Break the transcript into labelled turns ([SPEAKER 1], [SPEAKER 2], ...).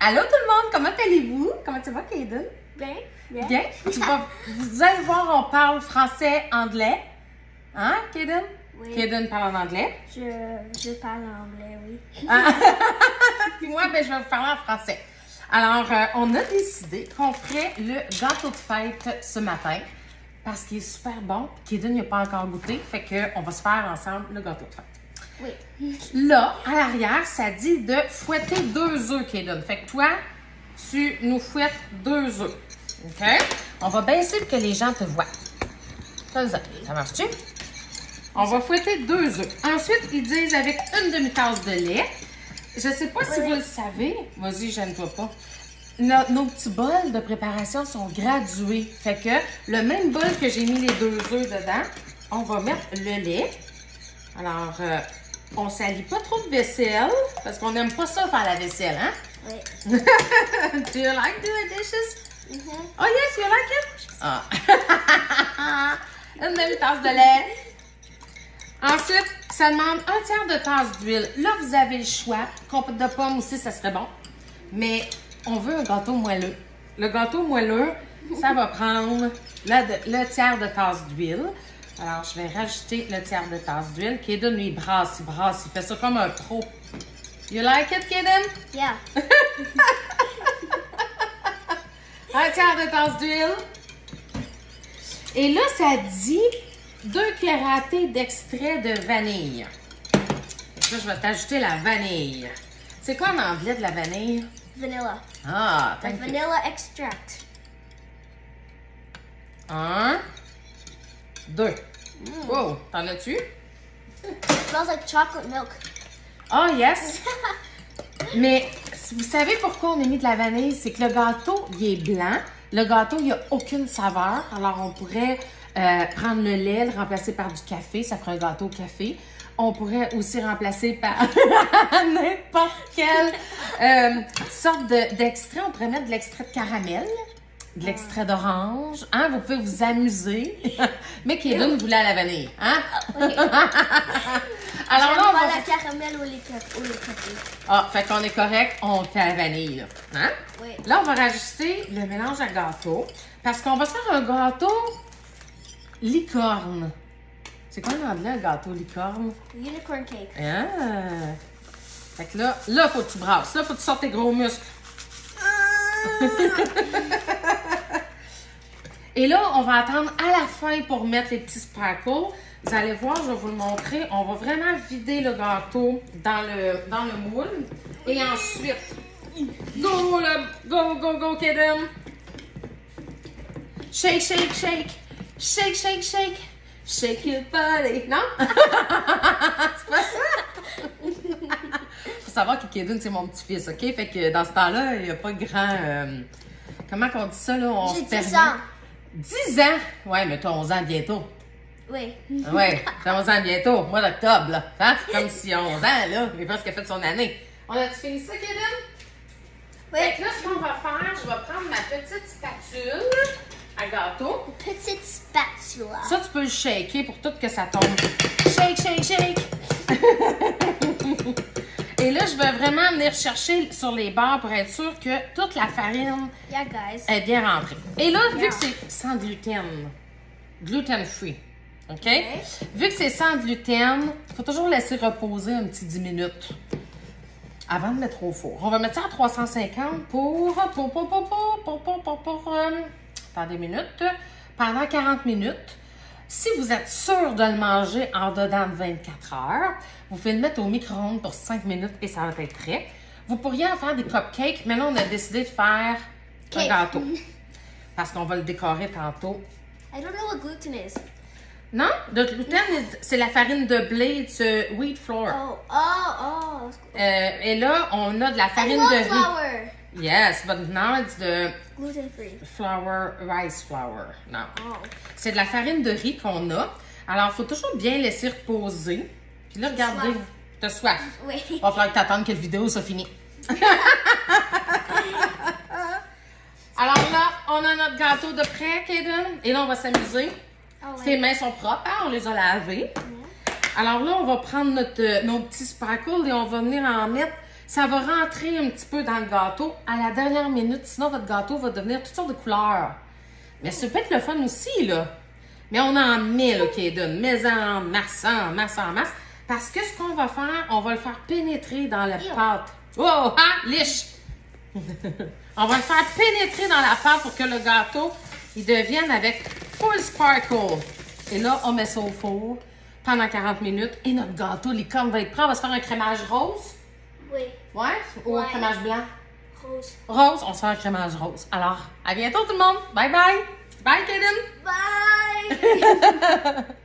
[SPEAKER 1] Allô tout le monde, comment allez-vous? Comment tu vas, Kaden?
[SPEAKER 2] Bien.
[SPEAKER 1] Bien. Vous allez voir, on parle français, anglais. Hein, Kaden?
[SPEAKER 2] Oui.
[SPEAKER 1] Kaden parle en anglais.
[SPEAKER 2] Je parle anglais, oui.
[SPEAKER 1] Puis moi, ben, je vais vous parler en français. Alors, on a décidé qu'on ferait le gâteau de fête ce matin parce qu'il est super bon. Kaden n'a pas encore goûté, fait qu'on va se faire ensemble le gâteau de fête.
[SPEAKER 2] Oui.
[SPEAKER 1] Là, à l'arrière, ça dit de fouetter 2 œufs, Kaden. Fait que toi, tu nous fouettes 2 œufs. OK? On va baisser pour que les gens te voient. Ça marche-tu? On va fouetter 2 œufs. Ensuite, ils disent avec une demi-tasse de lait. Je sais pas si vous le savez. Vas-y, gêne-toi pas. Nos petits bols de préparation sont gradués. Fait que le même bol que j'ai mis les 2 œufs dedans, on va mettre le lait. Alors, on ne salit pas trop de vaisselle parce qu'on n'aime pas ça faire la vaisselle, hein?
[SPEAKER 2] Oui.
[SPEAKER 1] Do you like doing dishes? Oh yes, you like it? Ah. Une demi-tasse de lait. Ensuite, ça demande 1/3 de tasse d'huile. Là, vous avez le choix. Compote de pommes aussi, ça serait bon. Mais on veut un gâteau moelleux. Le gâteau moelleux, ça va prendre le tiers de tasse d'huile. Alors, je vais rajouter le tiers de tasse d'huile. Kaden, lui, il brasse. Il fait ça comme un pro. You like it, Kaden?
[SPEAKER 2] Yeah.
[SPEAKER 1] 1/3 de tasse d'huile. Et là, ça dit 2 cuillères à thé d'extrait de vanille. Et là, je vais t'ajouter la vanille. C'est quoi en anglais de la vanille?
[SPEAKER 2] Vanilla.
[SPEAKER 1] Ah,
[SPEAKER 2] Like
[SPEAKER 1] thank you.
[SPEAKER 2] vanilla extract.
[SPEAKER 1] 1, 2. Wow, t'en as-tu?
[SPEAKER 2] It smells like chocolate milk.
[SPEAKER 1] Oh, yes. Mais vous savez pourquoi on a mis de la vanille? C'est que le gâteau, il est blanc. Le gâteau, il n'y a aucune saveur. Alors, on pourrait prendre le lait, le remplacer par du café. Ça ferait un gâteau au café. On pourrait aussi remplacer par n'importe quelle sorte d'extrait. On pourrait mettre de l'extrait de caramel, de l'extrait d'orange. Hein? Vous pouvez vous amuser. Mais Kaden voulait à la vanille. Hein?
[SPEAKER 2] Oui.
[SPEAKER 1] Alors là, on va...
[SPEAKER 2] la caramel ou les cafés.
[SPEAKER 1] Ah, fait qu'on est correct, on fait la vanille, là. Hein?
[SPEAKER 2] Oui.
[SPEAKER 1] Là, on va rajouter le mélange à gâteau parce qu'on va se faire un gâteau licorne. C'est quoi en anglais, un gâteau licorne?
[SPEAKER 2] Unicorn cake.
[SPEAKER 1] Ah! Fait que là, faut que tu brasses. Là, faut que tu sortes tes gros muscles. Et là, on va attendre à la fin pour mettre les petits sparkles. Vous allez voir, je vais vous le montrer. On va vraiment vider le gâteau dans le moule. Et ensuite, go, Kaden. Shake, shake, shake. Shake, shake, shake. Shake your body. Non? C'est pas ça? Faut savoir que Kaden, c'est mon petit-fils, OK? Fait que dans ce temps-là, il n'y a pas grand... comment qu'on dit ça, là?
[SPEAKER 2] J'ai 10 ans.
[SPEAKER 1] 10 ans? Ouais, mais t'as 11 ans bientôt.
[SPEAKER 2] Oui.
[SPEAKER 1] Ouais, t'as 11 ans bientôt. Mois d'octobre, là. Hein? Comme si 11 ans, là, il est presque fait son année. On a-tu fini ça, Kaden?
[SPEAKER 2] Oui.
[SPEAKER 1] Fait que là, ce qu'on va faire, je vais prendre ma petite spatule à gâteau.
[SPEAKER 2] Petite spatula.
[SPEAKER 1] Ça, tu peux le shaker pour tout que ça tombe. Shake, shake, shake! Et là, je vais vraiment venir chercher sur les bords pour être sûr que toute la farine
[SPEAKER 2] Yeah, guys.
[SPEAKER 1] est bien rentrée. Et là, vu que c'est sans gluten, gluten-free, OK? Vu que c'est sans gluten, il faut toujours laisser reposer un petit 10 minutes avant de mettre au four. On va mettre ça à 350 attendez une minute, pendant 40 minutes. Si vous êtes sûr de le manger en dedans de 24 heures, vous pouvez le mettre au micro-ondes pour 5 minutes et ça va être prêt. Vous pourriez en faire des cupcakes, mais là, on a décidé de faire un gâteau. Parce qu'on va le décorer tantôt.
[SPEAKER 2] I don't know what gluten is.
[SPEAKER 1] Non? Le gluten, c'est la farine de blé, c'est wheat flour.
[SPEAKER 2] Oh.
[SPEAKER 1] Et là, on a de la
[SPEAKER 2] I
[SPEAKER 1] farine
[SPEAKER 2] love
[SPEAKER 1] de riz.
[SPEAKER 2] flour.
[SPEAKER 1] Yes, but now it's the
[SPEAKER 2] Gluten free.
[SPEAKER 1] rice flour. Non.
[SPEAKER 2] Oh.
[SPEAKER 1] C'est de la farine de riz qu'on a. Alors, il faut toujours bien laisser reposer. Puis là, regardez,
[SPEAKER 2] soif.
[SPEAKER 1] t'as soif.
[SPEAKER 2] Oui.
[SPEAKER 1] Il va falloir que t'attendes que la vidéo soit finie. Alors là, on a notre gâteau de prêt, Kaden. Et là, on va s'amuser.
[SPEAKER 2] Oh,
[SPEAKER 1] Tes mains sont propres, hein? On les a lavées. Alors là, on va prendre nos petits sparkles et on va venir en mettre ça va rentrer un petit peu dans le gâteau à la dernière minute. Sinon, votre gâteau va devenir toutes sortes de couleurs. Mais ça peut être le fun aussi, là. Mais on en met, là, Kaden. Mais en masse, en masse, en masse. Parce que ce qu'on va faire, on va le faire pénétrer dans la pâte. Oh, hein, liche! On va le faire pénétrer dans la pâte pour que le gâteau, il devienne avec full sparkle. Et là, on met ça au four pendant 40 minutes. Et notre gâteau, licorne va être prêt. On va se faire un crémage rose.
[SPEAKER 2] Oui.
[SPEAKER 1] Ouais? Ou un crémage blanc?
[SPEAKER 2] Rose.
[SPEAKER 1] Rose, on se fait un crémage rose. Alors, à bientôt tout le monde. Bye bye. Bye, Kaden.
[SPEAKER 2] Bye.